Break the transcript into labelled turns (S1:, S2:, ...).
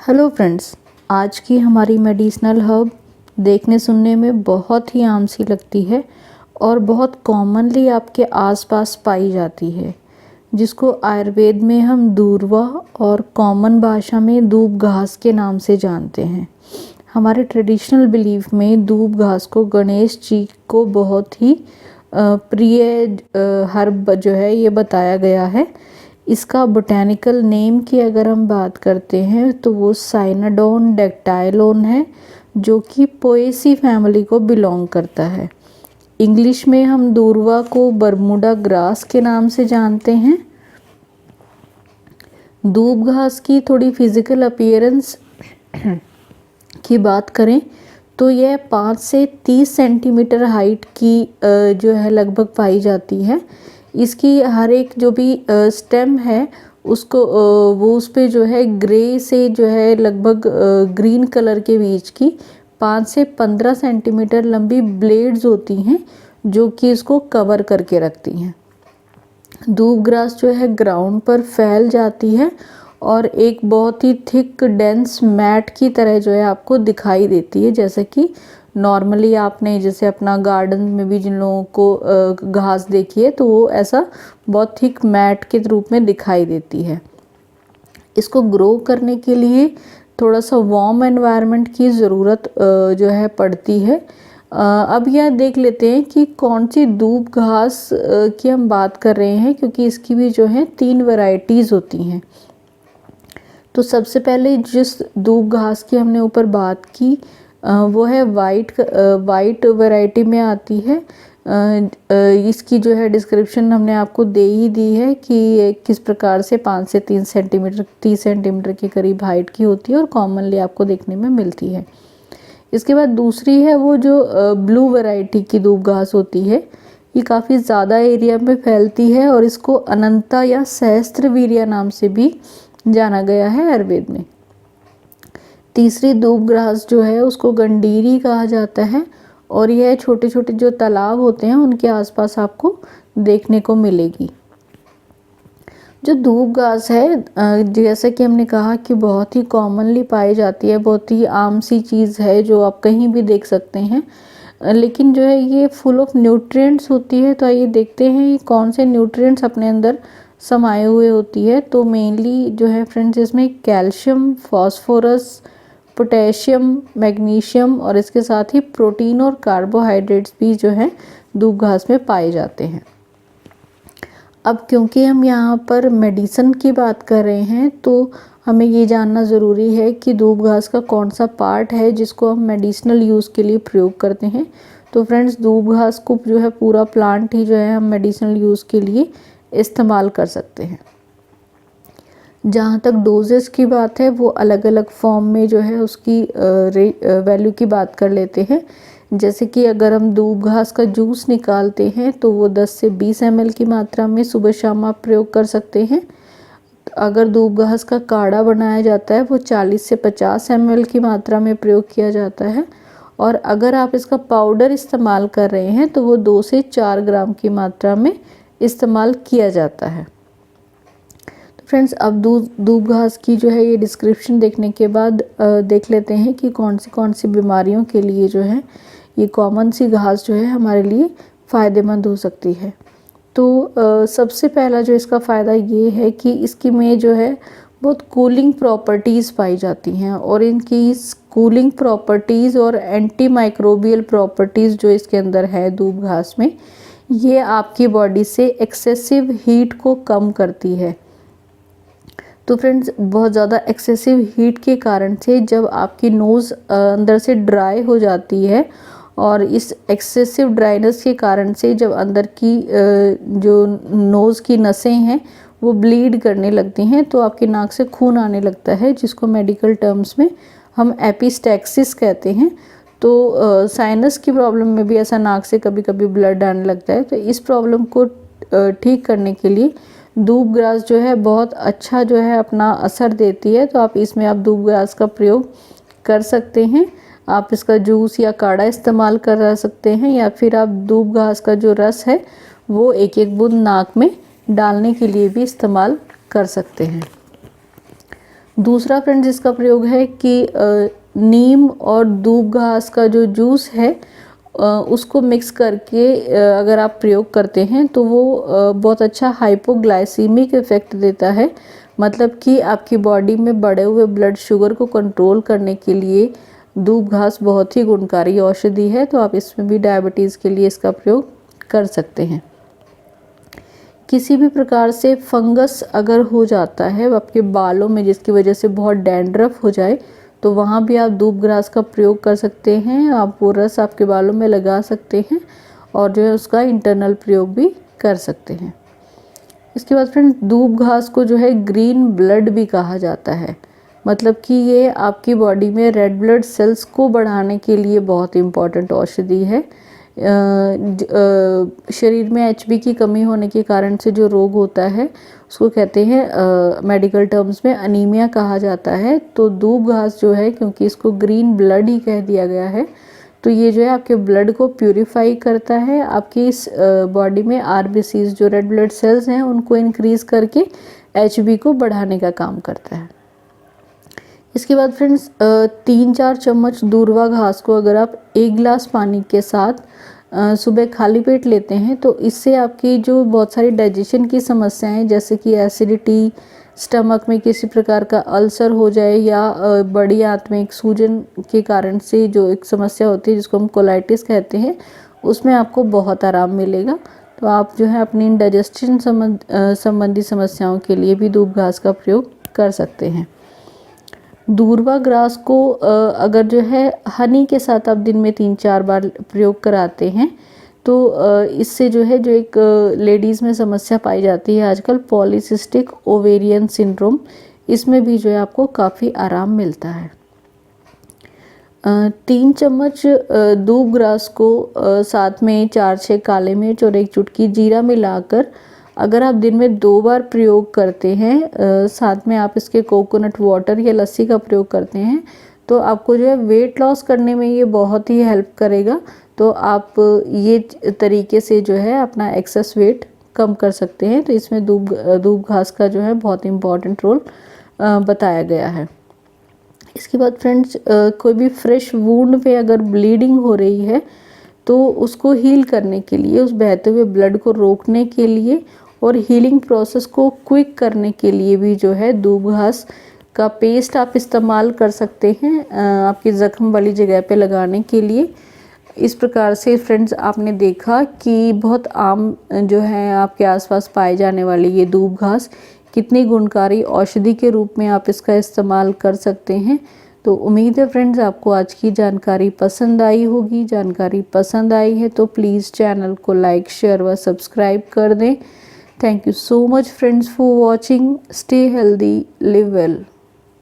S1: Hello friends, आज की हमारी मेडिसिनल हर्ब देखने सुनने में बहुत ही आम सी लगती है और बहुत कॉमनली आपके आसपास पाई जाती है, जिसको आयुर्वेद में हम दूर्वा और कॉमन भाषा में दूब घास के नाम से जानते हैं। हमारे ट्रेडिशनल बिलीफ में दूब घास को गणेश जी को बहुत ही प्रिय हर्ब जो है ये बताया गया है। इसका बोटेनिकल नेम की अगर हम बात करते हैं तो वो साइनाडोन डेक्टाइलोन है, जो कि पोएसी फैमिली को बिलोंग करता है। इंग्लिश में हम दूर्वा को बरमूडा ग्रास के नाम से जानते हैं। दूब घास की थोड़ी फिजिकल अपीयरेंस की बात करें तो यह 5 से 30 सेंटीमीटर हाइट की जो है लगभग पाई जाती है। इसकी हर एक जो भी स्टेम है उसको वो उस पे जो है ग्रे से जो है लगभग ग्रीन कलर के बीच की 5 से 15 सेंटीमीटर लंबी ब्लेड्स होती हैं, जो कि इसको कवर करके रखती हैं। दूब ग्रास जो है ग्राउंड पर फैल जाती है और एक बहुत ही थिक डेंस मैट की तरह जो है आपको दिखाई देती है, जैसे कि नॉर्मली आपने जैसे अपना गार्डन में भी जिन लोगों को घास देखी है तो वो ऐसा बहुत थिक मैट के रूप में दिखाई देती है। इसको ग्रो करने के लिए थोड़ा सा वार्म एनवायरनमेंट की ज़रूरत जो है पड़ती है। अब यह देख लेते हैं कि कौन सी दूब घास की हम बात कर रहे हैं, क्योंकि इसकी भी जो है 3 वैरायटीज़ होती हैं। तो सबसे पहले जिस दूब घास की हमने ऊपर बात की वो है वाइट वैरायटी में आती है। इसकी जो है डिस्क्रिप्शन हमने आपको दे ही दी है कि किस प्रकार से 5 से 30 सेंटीमीटर के करीब हाइट की होती है और कॉमनली आपको देखने में मिलती है। इसके बाद दूसरी है वो जो ब्लू वैरायटी की दूब घास होती है। ये काफ़ी ज़्यादा एरिया में फैलती है और इसको अनंता या सहस्त्रवीर्या नाम से भी जाना गया है आयुर्वेद में। तीसरी दूब घास जो है उसको गंडीरी कहा जाता है और यह छोटे छोटे जो तालाब होते हैं उनके आसपास आपको देखने को मिलेगी। जो दूब घास है जैसा कि हमने कहा कि बहुत ही कॉमनली पाई जाती है, बहुत ही आम सी चीज़ है जो आप कहीं भी देख सकते हैं, लेकिन जो है ये फुल ऑफ न्यूट्रिएंट्स होती है। तो आइए देखते हैं ये कौन से न्यूट्रिएंट्स अपने अंदर समाये हुए होती है। तो मेनली जो है फ्रेंड्स इसमें कैल्शियम, फॉस्फोरस, पोटेशियम, मैग्नीशियम और इसके साथ ही प्रोटीन और कार्बोहाइड्रेट्स भी जो है दूब घास में पाए जाते हैं। अब क्योंकि हम यहाँ पर मेडिसिन की बात कर रहे हैं तो हमें ये जानना ज़रूरी है कि दूब घास का कौन सा पार्ट है जिसको हम मेडिसिनल यूज़ के लिए प्रयोग करते हैं। तो फ्रेंड्स दूब घास को जो है पूरा प्लांट ही जो है हम मेडिसिनल यूज़ के लिए इस्तेमाल कर सकते हैं। जहाँ तक डोजेस की बात है वो अलग अलग फॉर्म में जो है उसकी वैल्यू की बात कर लेते हैं। जैसे कि अगर हम दूब घास का जूस निकालते हैं तो वो 10 से 20 ml की मात्रा में सुबह शाम आप प्रयोग कर सकते हैं। अगर दूब घास का काढ़ा बनाया जाता है वो 40 से 50 ml की मात्रा में प्रयोग किया जाता है और अगर आप इसका पाउडर इस्तेमाल कर रहे हैं तो वो 2 से 4 ग्राम की मात्रा में इस्तेमाल किया जाता है। तो फ्रेंड्स अब दूब घास की जो है ये डिस्क्रिप्शन देखने के बाद देख लेते हैं कि कौन सी बीमारियों के लिए जो है ये कॉमन सी घास जो है हमारे लिए फ़ायदेमंद हो सकती है। तो सबसे पहला जो इसका फ़ायदा ये है कि इसकी में जो है बहुत कूलिंग प्रॉपर्टीज़ पाई जाती हैं और इनकी कूलिंग प्रॉपर्टीज़ और एंटी माइक्रोबियल प्रॉपर्टीज़ जो इसके अंदर है दूब घास में, ये आपकी बॉडी से एक्सेसिव हीट को कम करती है। तो फ्रेंड्स बहुत ज़्यादा एक्सेसिव हीट के कारण से जब आपकी नोज़ अंदर से ड्राई हो जाती है और इस एक्सेसिव ड्राइनेस के कारण से जब अंदर की जो नोज़ की नसें हैं वो ब्लीड करने लगती हैं तो आपकी नाक से खून आने लगता है, जिसको मेडिकल टर्म्स में हम एपिस्टैक्सिस कहते हैं। तो साइनस की प्रॉब्लम में भी ऐसा नाक से कभी कभी ब्लड आने लगता है। तो इस प्रॉब्लम को ठीक करने के लिए दूब घास जो है बहुत अच्छा जो है अपना असर देती है। तो आप दूब घास का प्रयोग कर सकते हैं। आप इसका जूस या काढ़ा इस्तेमाल कर सकते हैं या फिर आप दूब घास का जो रस है वो एक एक बूंद नाक में डालने के लिए भी इस्तेमाल कर सकते हैं। दूसरा फ्रेंड्स इसका प्रयोग है कि नीम और दूब घास का जो जूस है उसको मिक्स करके अगर आप प्रयोग करते हैं तो वो बहुत अच्छा हाइपोग्लाइसीमिक इफ़ेक्ट देता है। मतलब कि आपकी बॉडी में बढ़े हुए ब्लड शुगर को कंट्रोल करने के लिए दूब घास बहुत ही गुणकारी औषधि है। तो आप इसमें भी डायबिटीज़ के लिए इसका प्रयोग कर सकते हैं। किसी भी प्रकार से फंगस अगर हो जाता है आपके बालों में, जिसकी वजह से बहुत डैंड्रफ हो जाए, तो वहाँ भी आप दूब घास का प्रयोग कर सकते हैं। आप वो रस आपके बालों में लगा सकते हैं और जो है उसका इंटरनल प्रयोग भी कर सकते हैं। इसके बाद फ्रेंड्स, दूब घास को जो है ग्रीन ब्लड भी कहा जाता है। मतलब कि ये आपकी बॉडी में रेड ब्लड सेल्स को बढ़ाने के लिए बहुत इम्पॉर्टेंट औषधि है। शरीर में एचबी की कमी होने के कारण से जो रोग होता है उसको कहते हैं मेडिकल टर्म्स में अनीमिया कहा जाता है। तो दूब घास जो है, क्योंकि इसको ग्रीन ब्लड ही कह दिया गया है, तो ये जो है आपके ब्लड को प्यूरिफाई करता है। आपकी इस बॉडी में आरबीसीज जो रेड ब्लड सेल्स हैं उनको इंक्रीज़ करके एचबी को बढ़ाने का काम करता है। इसके बाद फ्रेंड्स, 3-4 चम्मच दूर्वा घास को अगर आप 1 गिलास पानी के साथ सुबह खाली पेट लेते हैं तो इससे आपकी जो बहुत सारी डाइजेशन की समस्याएं, जैसे कि एसिडिटी, स्टमक में किसी प्रकार का अल्सर हो जाए या बड़ी आंत में एक सूजन के कारण से जो एक समस्या होती है जिसको हम कोलाइटिस कहते हैं, उसमें आपको बहुत आराम मिलेगा। तो आप जो है अपनी डाइजेशन संबंधी समस्याओं के लिए भी दूब घास का प्रयोग कर सकते हैं। दूर्वा घास को अगर जो है हनी के साथ आप दिन में 3-4 बार प्रयोग कराते हैं तो इससे जो है, जो एक लेडीज़ में समस्या पाई जाती है आजकल, पॉलीसिस्टिक ओवेरियन सिंड्रोम, इसमें भी जो है आपको काफ़ी आराम मिलता है। 3 चम्मच दूब घास को साथ में 4-6 काले मिर्च और 1 चुटकी जीरा मिलाकर अगर आप दिन में 2 बार प्रयोग करते हैं, साथ में आप इसके कोकोनट वाटर या लस्सी का प्रयोग करते हैं, तो आपको जो है वेट लॉस करने में ये बहुत ही हेल्प करेगा। तो आप ये तरीके से जो है अपना एक्सेस वेट कम कर सकते हैं। तो इसमें दूब घास का जो है बहुत इम्पॉर्टेंट रोल बताया गया है। इसके बाद फ्रेंड्स, कोई भी फ्रेश वूंड पे अगर ब्लीडिंग हो रही है तो उसको हील करने के लिए, उस बहते हुए ब्लड को रोकने के लिए और हीलिंग प्रोसेस को क्विक करने के लिए भी जो है दूब घास का पेस्ट आप इस्तेमाल कर सकते हैं आपकी ज़ख्म वाली जगह पे लगाने के लिए। इस प्रकार से फ्रेंड्स आपने देखा कि बहुत आम जो है आपके आसपास पाए जाने वाली ये दूब घास कितनी गुणकारी औषधि के रूप में आप इसका इस्तेमाल कर सकते हैं। तो उम्मीद है फ्रेंड्स आपको आज की जानकारी पसंद आई होगी। जानकारी पसंद आई है तो प्लीज़ चैनल को लाइक, शेयर व सब्सक्राइब कर दें। Thank you so much friends for watching. Stay healthy, live well.